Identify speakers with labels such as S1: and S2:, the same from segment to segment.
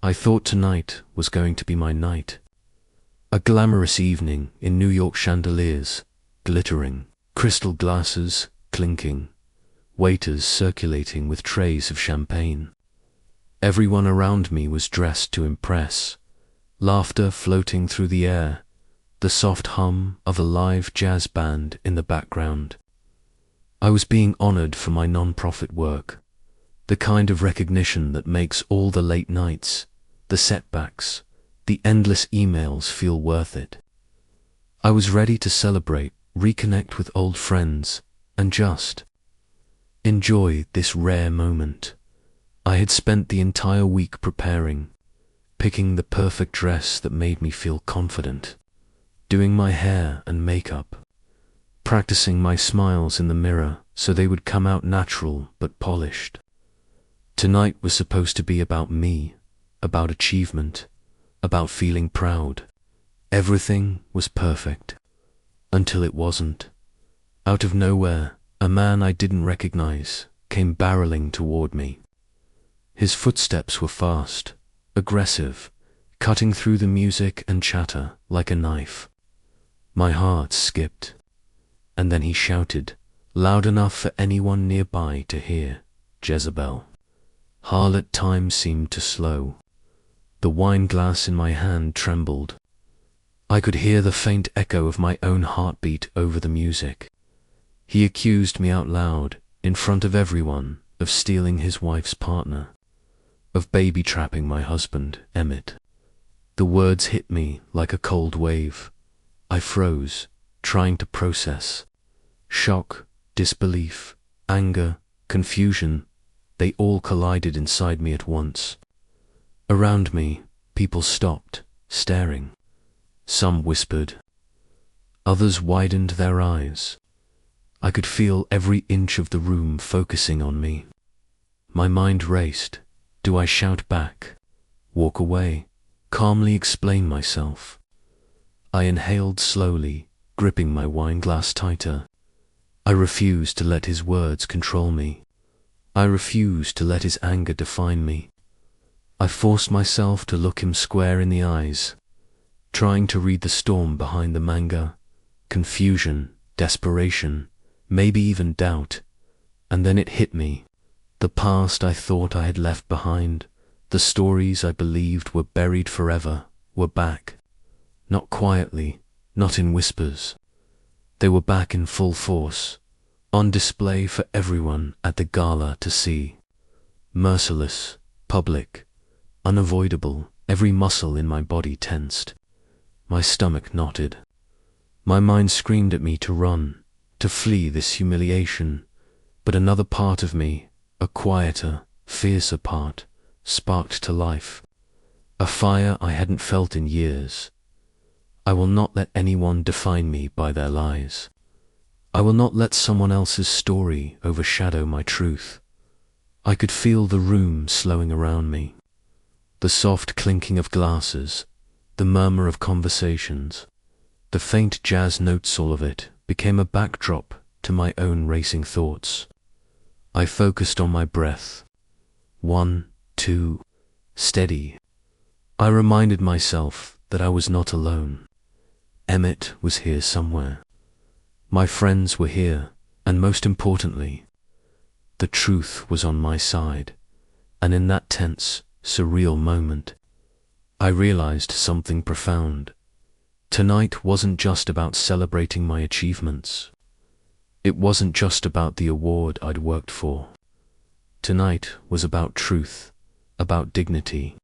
S1: I thought tonight was going to be my night. A glamorous evening in New York chandeliers, glittering, crystal glasses clinking, waiters circulating with trays of champagne. Everyone around me was dressed to impress, laughter floating through the air, the soft hum of a live jazz band in the background. I was being honored for my non-profit work, the kind of recognition that makes all the late nights, the setbacks, the endless emails feel worth it. I was ready to celebrate, reconnect with old friends, and just enjoy this rare moment. I had spent the entire week preparing, picking the perfect dress that made me feel confident, doing my hair and makeup, practicing my smiles in the mirror so they would come out natural but polished. Tonight was supposed to be about me, about achievement, about feeling proud. Everything was perfect, until it wasn't. Out of nowhere, a man I didn't recognize came barreling toward me. His footsteps were fast, aggressive, cutting through the music and chatter like a knife. My heart skipped, and then he shouted, loud enough for anyone nearby to hear, "Jezebel." Harlot time seemed to slow. The wine glass in my hand trembled. I could hear the faint echo of my own heartbeat over the music. He accused me out loud, in front of everyone, of stealing his wife's partner, of baby-trapping my husband, Emmett. The words hit me like a cold wave. I froze, trying to process. Shock, disbelief, anger, confusion, they all collided inside me at once. Around me, people stopped, staring. Some whispered. Others widened their eyes. I could feel every inch of the room focusing on me. My mind raced. Do I shout back? Walk away? Calmly explain myself? I inhaled slowly, gripping my wine glass tighter. I refused to let his words control me. I refused to let his anger define me. I forced myself to look him square in the eyes, trying to read the storm behind the manga, confusion, desperation, maybe even doubt. And then it hit me. The past I thought I had left behind, the stories I believed were buried forever, were back. Not quietly, not in whispers. They were back in full force, on display for everyone at the gala to see. Merciless, public, unavoidable, every muscle in my body tensed. My stomach knotted. My mind screamed at me to run, to flee this humiliation, but another part of me, a quieter, fiercer part, sparked to life. A fire I hadn't felt in years. I will not let anyone define me by their lies. I will not let someone else's story overshadow my truth. I could feel the room slowing around me. The soft clinking of glasses, the murmur of conversations, the faint jazz notes, all of it became a backdrop to my own racing thoughts. I focused on my breath. 1, 2, steady. I reminded myself that I was not alone. Emmett was here somewhere. My friends were here, and most importantly, the truth was on my side. And in that tense, surreal moment, I realized something profound. Tonight wasn't just about celebrating my achievements. It wasn't just about the award I'd worked for. Tonight was about truth, about dignity,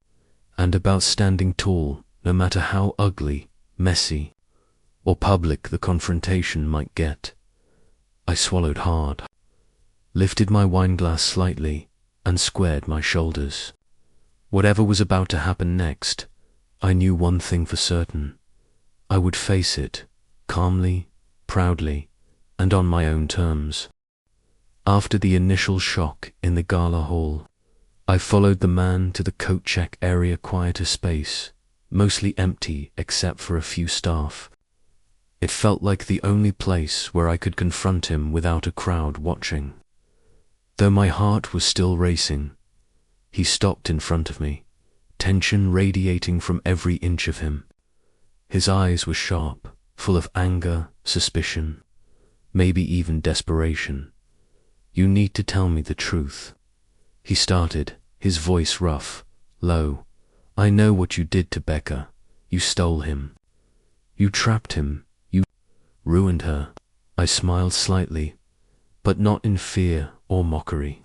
S1: and about standing tall, no matter how ugly, messy, or public the confrontation might get. I swallowed hard, lifted my wine glass slightly, and squared my shoulders. Whatever was about to happen next, I knew one thing for certain. I would face it, calmly, proudly, and on my own terms. After the initial shock in the gala hall, I followed the man to the coat check area, quieter space, mostly empty except for a few staff. It felt like the only place where I could confront him without a crowd watching. Though my heart was still racing, he stopped in front of me, tension radiating from every inch of him. His eyes were sharp, full of anger, suspicion, maybe even desperation. "You need to tell me the truth," he started, his voice rough, low. "I know what you did to Becca. You stole him. You trapped him. You ruined her." I smiled slightly, but not in fear or mockery.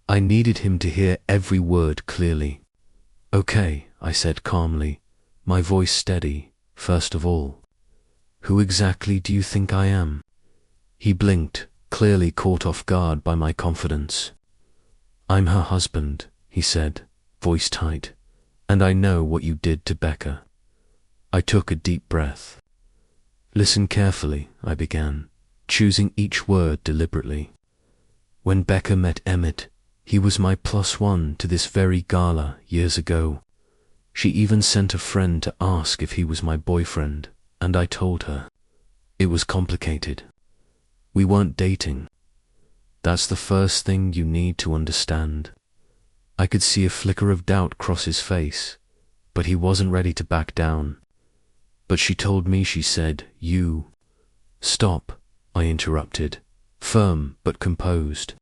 S1: I needed him to hear every word clearly. "Okay," I said calmly, my voice steady. "First of all, who exactly do you think I am?" He blinked, clearly caught off guard by my confidence. "I'm her husband," he said, voice tight, "and I know what you did to Becca." I took a deep breath. "Listen carefully," I began, choosing each word deliberately. "When Becca met Emmett, he was my +1 to this very gala years ago. She even sent a friend to ask if he was my boyfriend, and I told her. It was complicated. We weren't dating. That's the first thing you need to understand." I could see a flicker of doubt cross his face, but he wasn't ready to back down. "But she told me," she said, "you—" "Stop," I interrupted, firm but composed.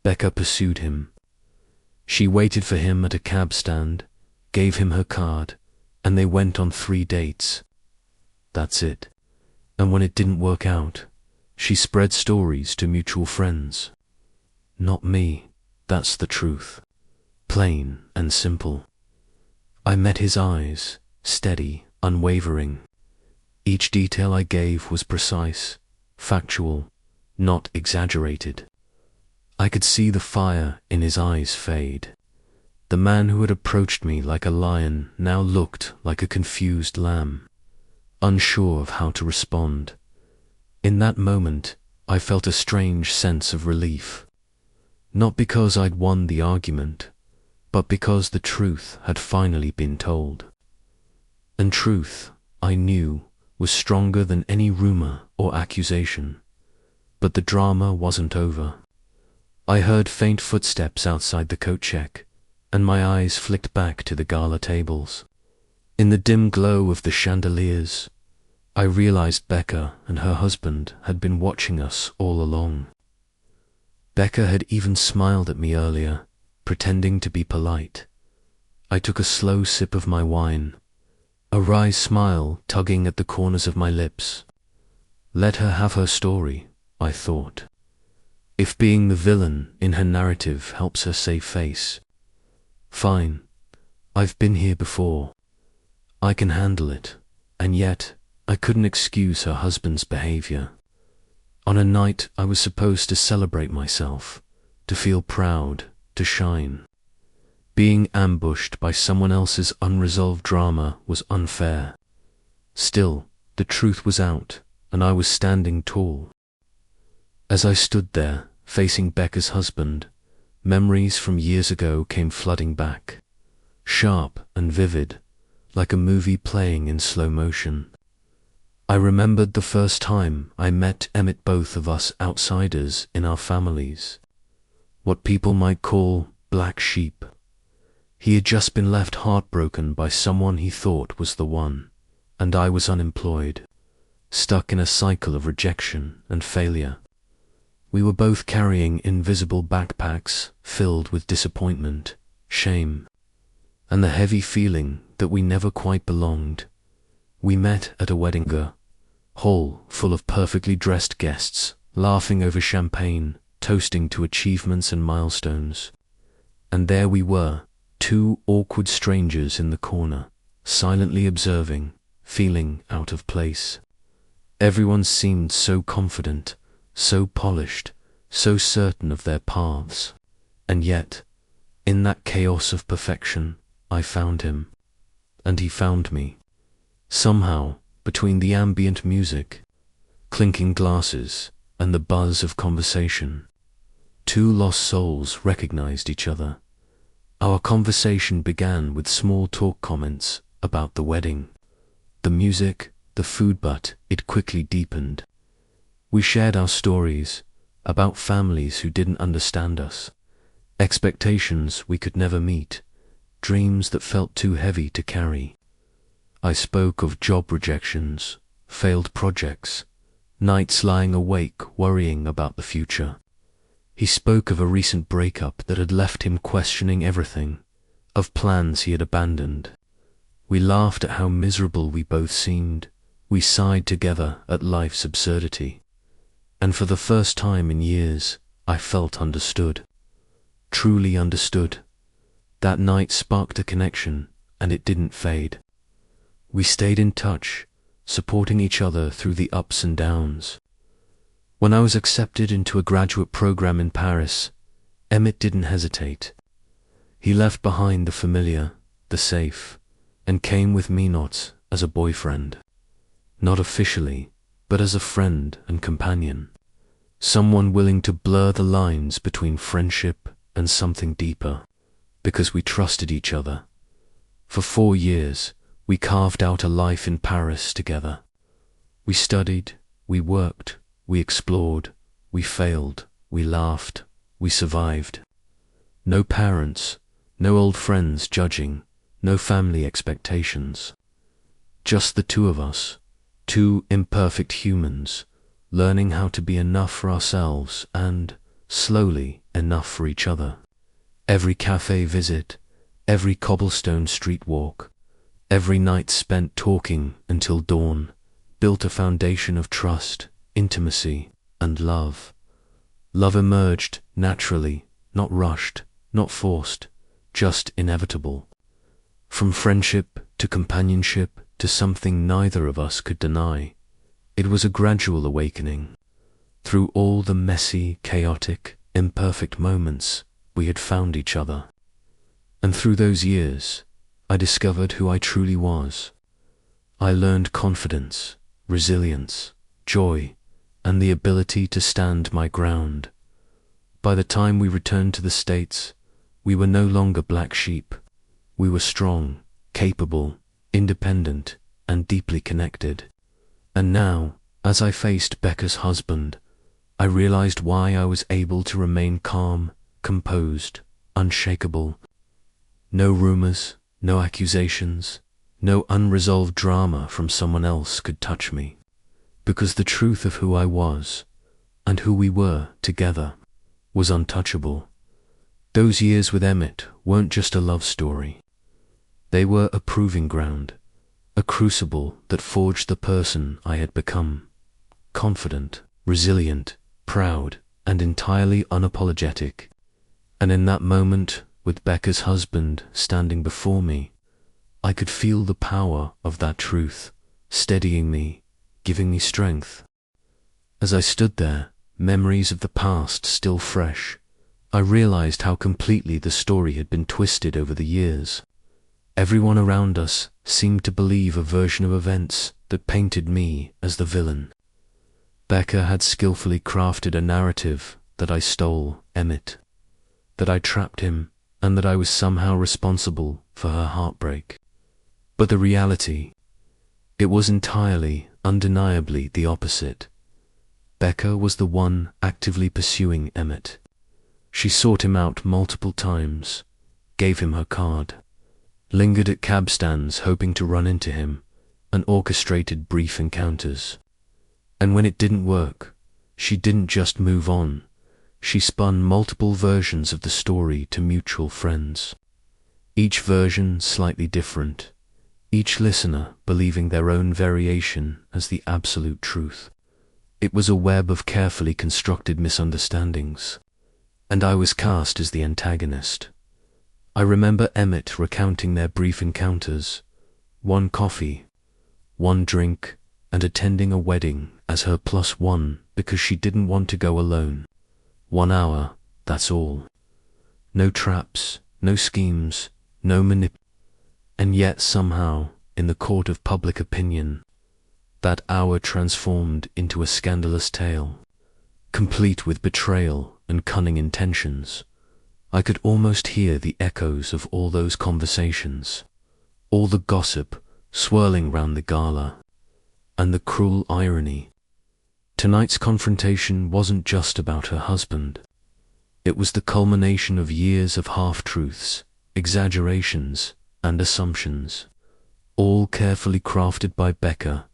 S1: "Becca pursued him. She waited for him at a cab stand, gave him her card, and they went on 3 dates. That's it. And when it didn't work out, she spread stories to mutual friends. Not me, that's the truth. Plain and simple." I met his eyes, steady, unwavering. Each detail I gave was precise, factual, not exaggerated. I could see the fire in his eyes fade. The man who had approached me like a lion now looked like a confused lamb, unsure of how to respond. In that moment, I felt a strange sense of relief. Not because I'd won the argument, but because the truth had finally been told. And truth, I knew, was stronger than any rumor or accusation. But the drama wasn't over. I heard faint footsteps outside the coat check, and my eyes flicked back to the gala tables. In the dim glow of the chandeliers, I realized Becca and her husband had been watching us all along. Becca had even smiled at me earlier, pretending to be polite. I took a slow sip of my wine, a wry smile tugging at the corners of my lips. Let her have her story, I thought. If being the villain in her narrative helps her save face, fine. I've been here before. I can handle it. And yet, I couldn't excuse her husband's behavior. On a night I was supposed to celebrate myself, to feel proud, to shine. Being ambushed by someone else's unresolved drama was unfair. Still, the truth was out, and I was standing tall. As I stood there, facing Becca's husband, memories from years ago came flooding back, sharp and vivid, like a movie playing in slow motion. I remembered the first time I met Emmett, both of us outsiders in our families, what people might call black sheep. He had just been left heartbroken by someone he thought was the one, and I was unemployed, stuck in a cycle of rejection and failure. We were both carrying invisible backpacks filled with disappointment, shame, and the heavy feeling that we never quite belonged. We met at a wedding hall full of perfectly dressed guests, laughing over champagne, toasting to achievements and milestones. And there we were, 2 awkward strangers in the corner, silently observing, feeling out of place. Everyone seemed so confident, so polished, so certain of their paths. And yet, in that chaos of perfection, I found him. And he found me. Somehow, between the ambient music, clinking glasses, and the buzz of conversation, 2 lost souls recognized each other. Our conversation began with small talk comments about the wedding, the music, the food, but it quickly deepened. We shared our stories about families who didn't understand us, expectations we could never meet, dreams that felt too heavy to carry. I spoke of job rejections, failed projects, nights lying awake worrying about the future. He spoke of a recent breakup that had left him questioning everything, of plans he had abandoned. We laughed at how miserable we both seemed. We sighed together at life's absurdity. And for the first time in years, I felt understood. Truly understood. That night sparked a connection, and it didn't fade. We stayed in touch, supporting each other through the ups and downs. When I was accepted into a graduate program in Paris, Emmett didn't hesitate. He left behind the familiar, the safe, and came with me not as a boyfriend, not officially, but as a friend and companion, someone willing to blur the lines between friendship and something deeper, because we trusted each other. For 4 years, we carved out a life in Paris together. We studied, we worked, we explored, we failed, we laughed, we survived. No parents, no old friends judging, no family expectations. Just the two of us, two imperfect humans, learning how to be enough for ourselves and, slowly, enough for each other. Every cafe visit, every cobblestone street walk, every night spent talking until dawn, built a foundation of trust, intimacy, and love. Love emerged naturally, not rushed, not forced, just inevitable. From friendship to companionship to something neither of us could deny, it was a gradual awakening. Through all the messy, chaotic, imperfect moments, we had found each other. And through those years, I discovered who I truly was. I learned confidence, resilience, joy, and the ability to stand my ground. By the time we returned to the States, we were no longer black sheep. We were strong, capable, independent, and deeply connected. And now, as I faced Becca's husband, I realized why I was able to remain calm, composed, unshakable. No rumors, no accusations, no unresolved drama from someone else could touch me, because the truth of who I was, and who we were together, was untouchable. Those years with Emmett weren't just a love story. They were a proving ground, a crucible that forged the person I had become. Confident, resilient, proud, and entirely unapologetic. And in that moment, with Becca's husband standing before me, I could feel the power of that truth, steadying me, giving me strength. As I stood there, memories of the past still fresh, I realized how completely the story had been twisted over the years. Everyone around us seemed to believe a version of events that painted me as the villain. Becca had skillfully crafted a narrative that I stole Emmett, that I trapped him, and that I was somehow responsible for her heartbreak. But the reality, it was entirely, undeniably the opposite. Becca was the one actively pursuing Emmett. She sought him out multiple times, gave him her card, lingered at cab stands hoping to run into him, and orchestrated brief encounters. And when it didn't work, she didn't just move on. She spun multiple versions of the story to mutual friends. Each version slightly different, each listener believing their own variation as the absolute truth. It was a web of carefully constructed misunderstandings, and I was cast as the antagonist. I remember Emmett recounting their brief encounters, one coffee, one drink, and attending a wedding as her +1 because she didn't want to go alone. 1 hour, that's all. No traps, no schemes, no And yet somehow, in the court of public opinion, that hour transformed into a scandalous tale, complete with betrayal and cunning intentions. I could almost hear the echoes of all those conversations, all the gossip swirling round the gala, and the cruel irony. Tonight's confrontation wasn't just about her husband. It was the culmination of years of half-truths, exaggerations, and assumptions, all carefully crafted by Becca.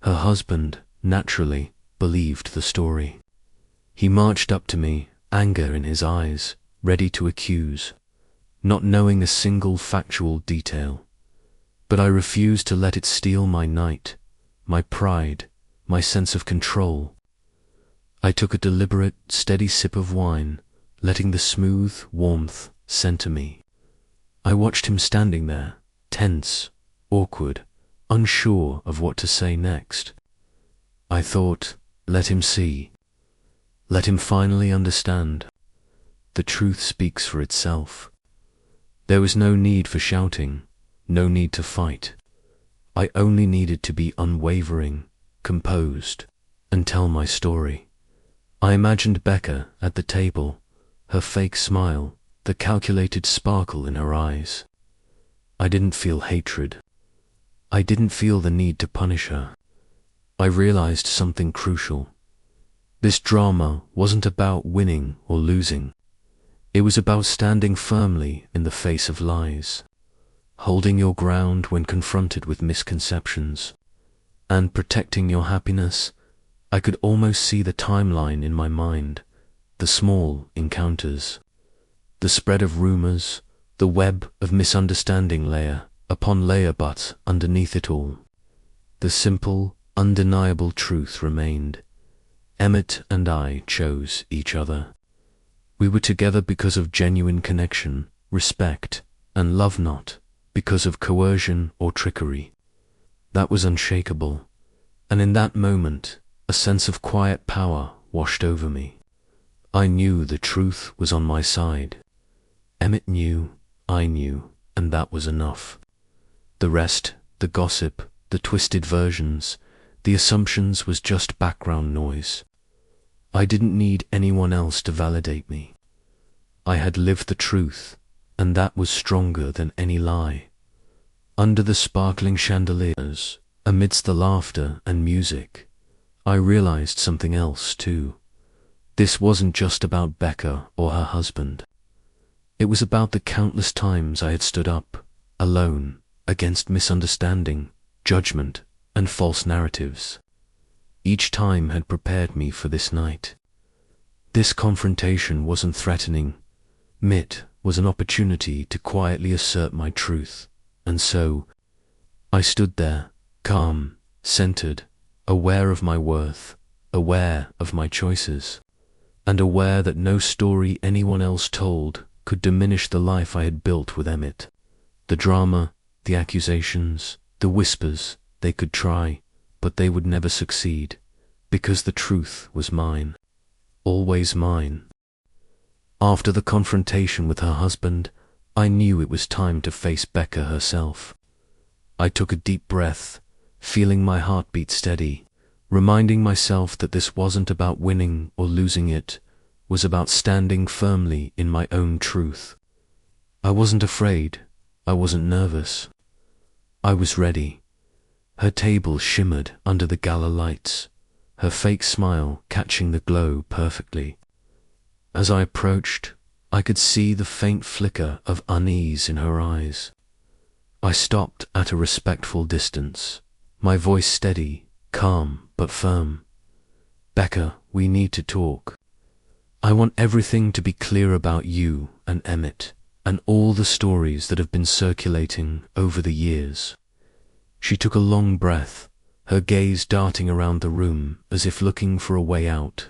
S1: Her husband, naturally, believed the story. He marched up to me, anger in his eyes, ready to accuse, not knowing a single factual detail. But I refused to let it steal my night, my pride, my sense of control. I took a deliberate, steady sip of wine, letting the smooth warmth center me. I watched him standing there, tense, awkward, unsure of what to say next. I thought, let him see. Let him finally understand. The truth speaks for itself. There was no need for shouting, no need to fight. I only needed to be unwavering, composed, and tell my story. I imagined Becca at the table, her fake smile, the calculated sparkle in her eyes. I didn't feel hatred. I didn't feel the need to punish her. I realized something crucial. This drama wasn't about winning or losing. It was about standing firmly in the face of lies, holding your ground when confronted with misconceptions, and protecting your happiness. I could almost see the timeline in my mind, the small encounters, the spread of rumors, the web of misunderstanding layer upon layer, but underneath it all, the simple, undeniable truth remained. Emmett and I chose each other. We were together because of genuine connection, respect, and love, not because of coercion or trickery. That was unshakable, and in that moment, a sense of quiet power washed over me. I knew the truth was on my side. Emmett knew, I knew, and that was enough. The rest, the gossip, the twisted versions, the assumptions, was just background noise. I didn't need anyone else to validate me. I had lived the truth, and that was stronger than any lie. Under the sparkling chandeliers, amidst the laughter and music, I realized something else too. This wasn't just about Becca or her husband. It was about the countless times I had stood up, alone, against misunderstanding, judgment, and false narratives. Each time had prepared me for this night. This confrontation wasn't threatening. It was an opportunity to quietly assert my truth. And so, I stood there, calm, centered, aware of my worth, aware of my choices, and aware that no story anyone else told could diminish the life I had built with Emmett. The drama, the accusations, the whispers, they could try, but they would never succeed, because the truth was mine, always mine. After the confrontation with her husband, I knew it was time to face Becca herself. I took a deep breath, feeling my heartbeat steady, reminding myself that this wasn't about winning or losing, it was about standing firmly in my own truth. I wasn't afraid, I wasn't nervous. I was ready. Her table shimmered under the gala lights, her fake smile catching the glow perfectly. As I approached, I could see the faint flicker of unease in her eyes. I stopped at a respectful distance, my voice steady, calm but firm. Becca, we need to talk. I want everything to be clear about you and Emmett, and all the stories that have been circulating over the years. She took a long breath, her gaze darting around the room as if looking for a way out.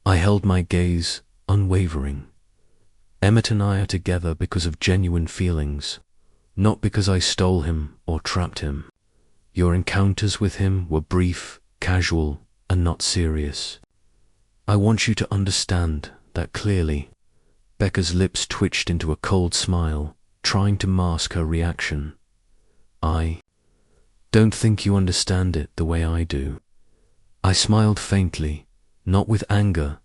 S1: I held my gaze, unwavering. Emmett and I are together because of genuine feelings, not because I stole him or trapped him. Your encounters with him were brief, casual, and not serious. I want you to understand that clearly. Becca's lips twitched into a cold smile, trying to mask her reaction. I don't think you understand it the way I do. I smiled faintly, not with anger,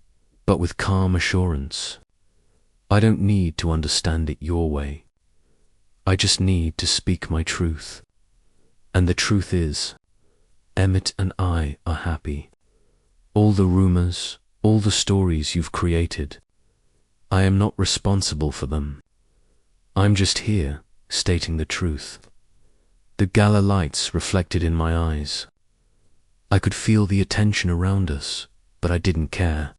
S1: but with calm assurance. I don't need to understand it your way. I just need to speak my truth. And the truth is, Emmett and I are happy. All the rumors, all the stories you've created, I am not responsible for them. I'm just here, stating the truth. The gala lights reflected in my eyes. I could feel the attention around us, but I didn't care.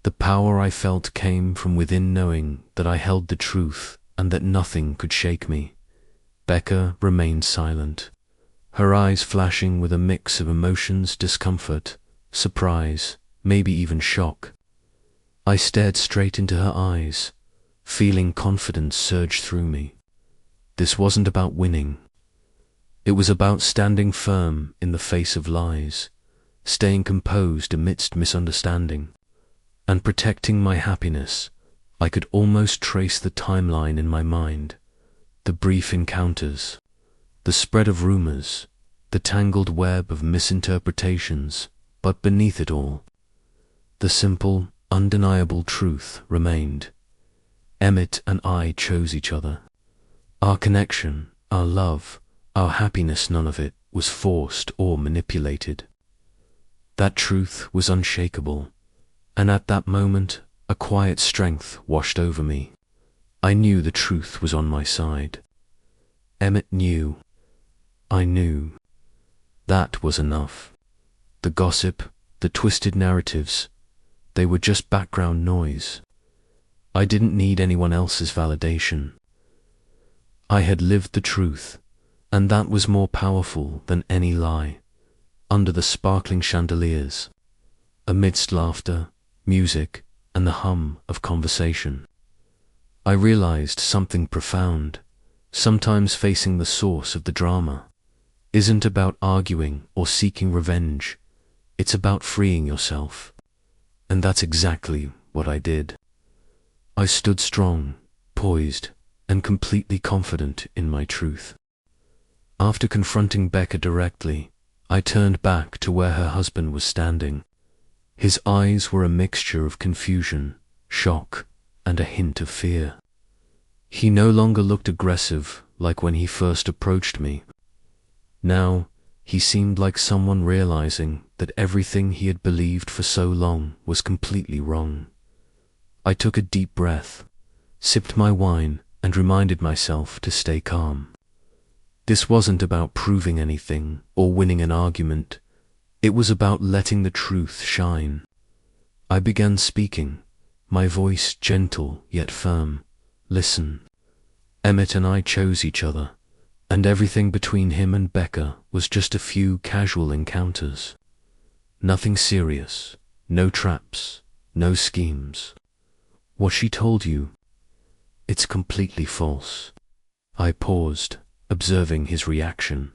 S1: The power I felt came from within, knowing that I held the truth and that nothing could shake me. Becca remained silent, her eyes flashing with a mix of emotions: discomfort, surprise, maybe even shock. I stared straight into her eyes, feeling confidence surge through me. This wasn't about winning. It was about standing firm in the face of lies, staying composed amidst misunderstanding, and protecting my happiness. I could almost trace the timeline in my mind: the brief encounters, the spread of rumors, the tangled web of misinterpretations, but beneath it all, the simple, undeniable truth remained. Emmett and I chose each other. Our connection, our love, our happiness, none of it was forced or manipulated. That truth was unshakable, and at that moment a quiet strength washed over me. I knew the truth was on my side. Emmett knew. I knew. That was enough. The gossip, the twisted narratives, they were just background noise. I didn't need anyone else's validation. I had lived the truth, and that was more powerful than any lie. Under the sparkling chandeliers, amidst laughter, music, and the hum of conversation, I realized something profound. Sometimes facing the source of the drama isn't about arguing or seeking revenge. It's about freeing yourself. And that's exactly what I did. I stood strong, poised, and completely confident in my truth. After confronting Becca directly, I turned back to where her husband was standing. His eyes were a mixture of confusion, shock, and a hint of fear. He no longer looked aggressive like when he first approached me. Now, he seemed like someone realizing that everything he had believed for so long was completely wrong. I took a deep breath, sipped my wine, and reminded myself to stay calm. This wasn't about proving anything or winning an argument. It was about letting the truth shine. I began speaking, my voice gentle yet firm. Listen, Emmett and I chose each other, and everything between him and Becca was just a few casual encounters. Nothing serious, no traps, no schemes. What she told you, it's completely false. I paused, observing his reaction.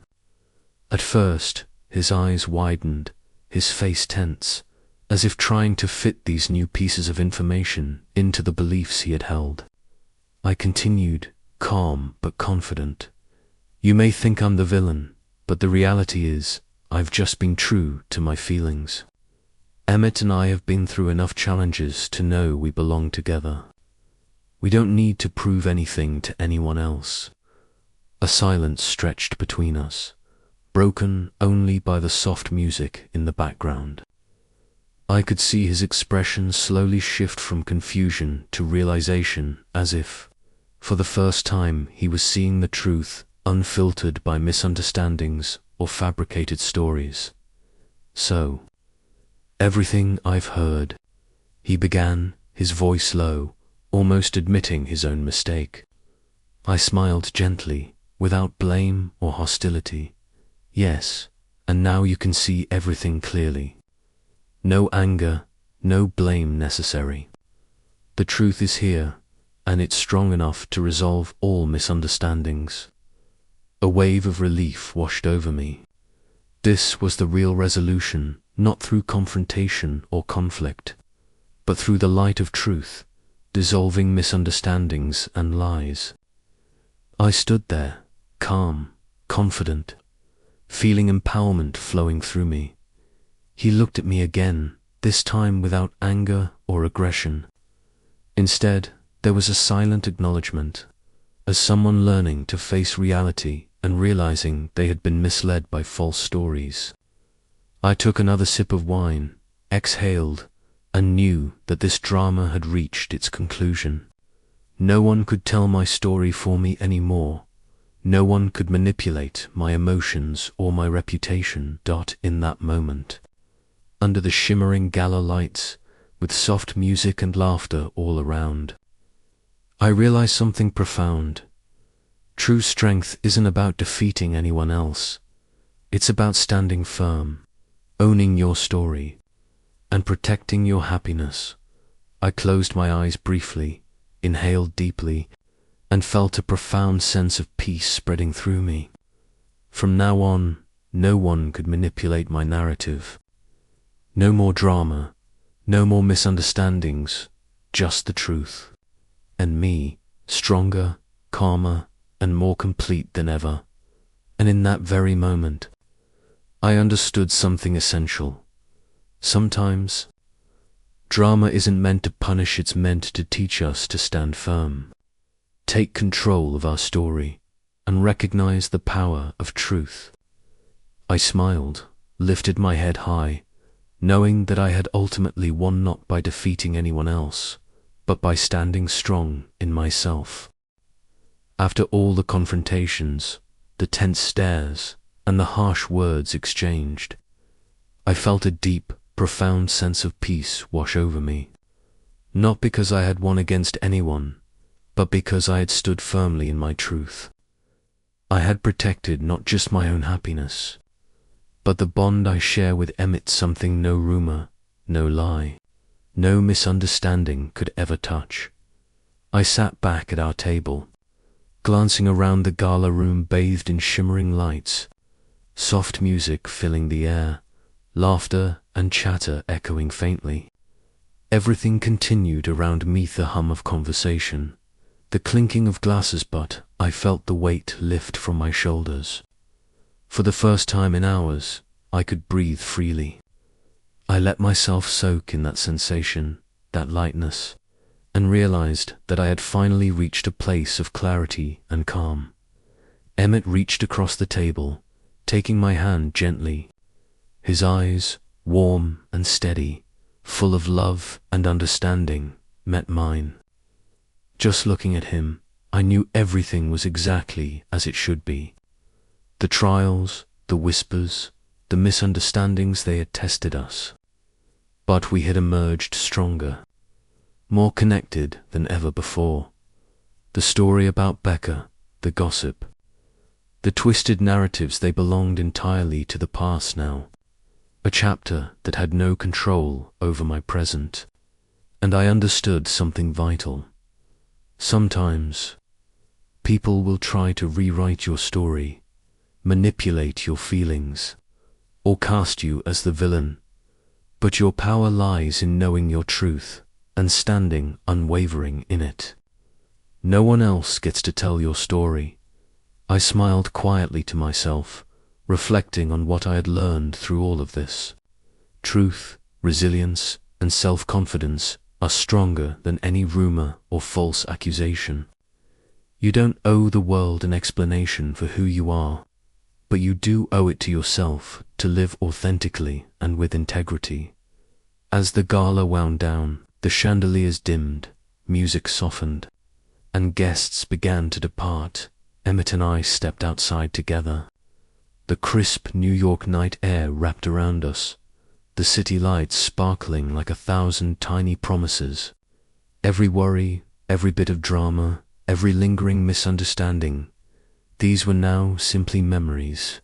S1: At first, his eyes widened, his face tense, as if trying to fit these new pieces of information into the beliefs he had held. I continued, calm but confident. You may think I'm the villain, but the reality is, I've just been true to my feelings. Emmett and I have been through enough challenges to know we belong together. We don't need to prove anything to anyone else. A silence stretched between us, broken only by the soft music in the background. I could see his expression slowly shift from confusion to realization, as if, for the first time, he was seeing the truth, unfiltered by misunderstandings or fabricated stories. So, everything I've heard, he began, his voice low, almost admitting his own mistake. I smiled gently, without blame or hostility. Yes, and now you can see everything clearly. No anger, no blame necessary. The truth is here, and it's strong enough to resolve all misunderstandings. A wave of relief washed over me. This was the real resolution, not through confrontation or conflict, but through the light of truth, dissolving misunderstandings and lies. I stood there, calm, confident, feeling empowerment flowing through me. He looked at me again, this time without anger or aggression. Instead, there was a silent acknowledgement, as someone learning to face reality and realizing they had been misled by false stories. I took another sip of wine, exhaled, and knew that this drama had reached its conclusion. No one could tell my story for me anymore. No one could manipulate my emotions or my reputation. In that moment, under the shimmering gala lights, with soft music and laughter all around, I realized something profound. True strength isn't about defeating anyone else. It's about standing firm, owning your story, and protecting your happiness. I closed my eyes briefly, inhaled deeply, and felt a profound sense of peace spreading through me. From now on, no one could manipulate my narrative. No more drama, no more misunderstandings, just the truth. And me, stronger, calmer, and more complete than ever. And in that very moment, I understood something essential. Sometimes, drama isn't meant to punish, it's meant to teach us to stand firm, take control of our story, and recognize the power of truth. I smiled, lifted my head high, knowing that I had ultimately won, not by defeating anyone else, but by standing strong in myself. After all the confrontations, the tense stares, and the harsh words exchanged, I felt a deep, profound sense of peace wash over me. Not because I had won against anyone, but because I had stood firmly in my truth. I had protected not just my own happiness, but the bond I share with Emmett, something no rumor, no lie, no misunderstanding could ever touch. I sat back at our table, glancing around the gala room bathed in shimmering lights, soft music filling the air, laughter and chatter echoing faintly. Everything continued around me, the hum of conversation, the clinking of glasses, but I felt the weight lift from my shoulders. For the first time in hours, I could breathe freely. I let myself soak in that sensation, that lightness, and realized that I had finally reached a place of clarity and calm. Emmett reached across the table, taking my hand gently. His eyes, warm and steady, full of love and understanding, met mine. Just looking at him, I knew everything was exactly as it should be. The trials, the whispers, the misunderstandings, they had tested us. But we had emerged stronger, more connected than ever before. The story about Becca, the gossip, the twisted narratives, they belonged entirely to the past now. A chapter that had no control over my present. And I understood something vital. Sometimes, people will try to rewrite your story, manipulate your feelings, or cast you as the villain. But your power lies in knowing your truth and standing unwavering in it. No one else gets to tell your story. I smiled quietly to myself, reflecting on what I had learned through all of this. Truth, resilience, and self-confidence are stronger than any rumor or false accusation. You don't owe the world an explanation for who you are, but you do owe it to yourself to live authentically and with integrity. As the gala wound down, the chandeliers dimmed, music softened, and guests began to depart. Emmett and I stepped outside together. The crisp New York night air wrapped around us, the city lights sparkling like 1,000 tiny promises. Every worry, every bit of drama, every lingering misunderstanding, these were now simply memories.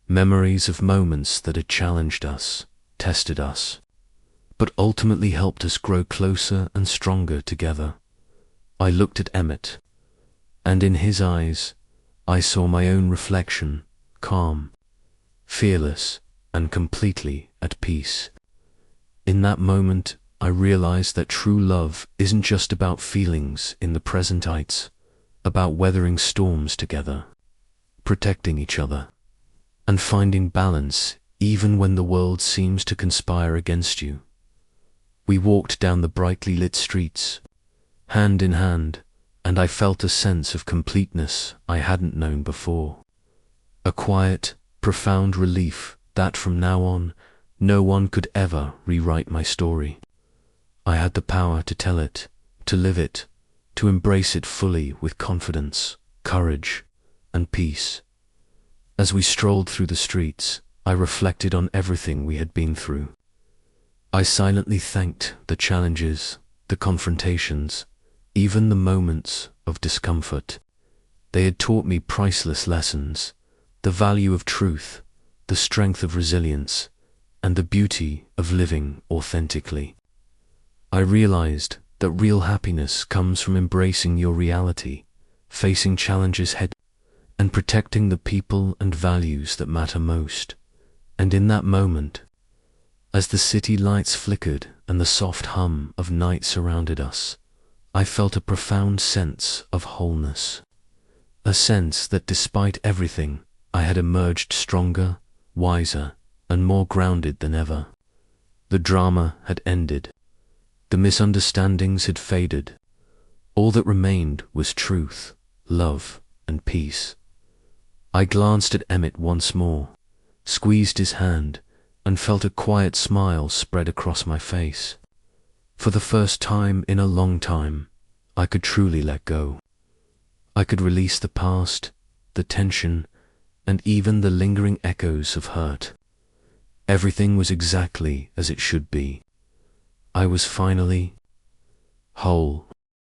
S1: Memories of moments that had challenged us, tested us, but ultimately helped us grow closer and stronger together. I looked at Emmett, and in his eyes, I saw my own reflection, calm, fearless, and completely at peace. In that moment, I realized that true love isn't just about feelings in the present. It's about weathering storms together, protecting each other, and finding balance even when the world seems to conspire against you. We walked down the brightly lit streets, hand in hand, and I felt a sense of completeness I hadn't known before. A quiet, profound relief that from now on, no one could ever rewrite my story. I had the power to tell it, to live it, to embrace it fully with confidence, courage, and peace. As we strolled through the streets, I reflected on everything we had been through. I silently thanked the challenges, the confrontations, even the moments of discomfort. They had taught me priceless lessons, the value of truth, the strength of resilience, and the beauty of living authentically. I realized that real happiness comes from embracing your reality, facing challenges head, and protecting the people and values that matter most. And in that moment, as the city lights flickered and the soft hum of night surrounded us, I felt a profound sense of wholeness. A sense that despite everything, I had emerged stronger, wiser, and more grounded than ever. The drama had ended. The misunderstandings had faded. All that remained was truth, love, and peace. I glanced at Emmett once more, squeezed his hand, and felt a quiet smile spread across my face. For the first time in a long time, I could truly let go. I could release the past, the tension, and even the lingering echoes of hurt. Everything was exactly as it should be. I was finally whole.